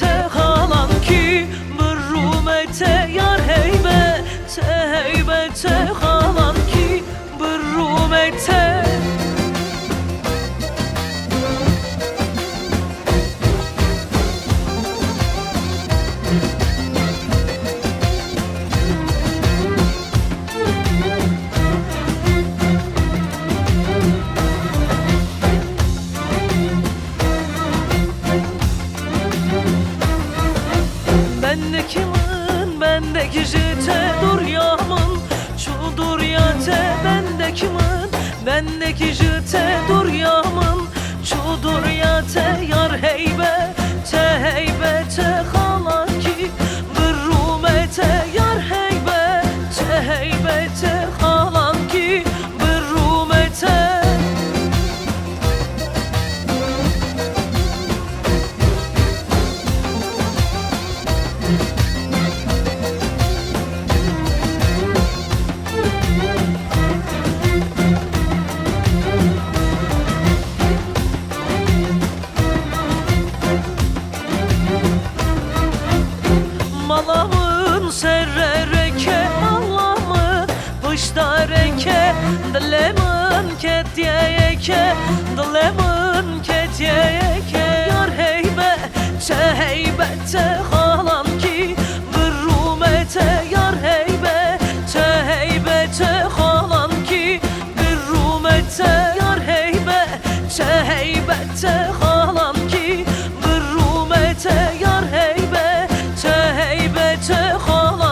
heybete halan ki bürrumete yar heybete halan ki bürrumete. Bendeki jete dur yamın çudur yate bendeki jete dur yamın çudur yate yar heybete halan ki bürrumete yar heybete halan ki bürrumete. Malamın serrereke malamın pıştareke dilemin ketyeyeke yar heybete halan ki bürrumete yar heybete halan ki bürrumete yar heybete halan ki bürrumete yar heybete halan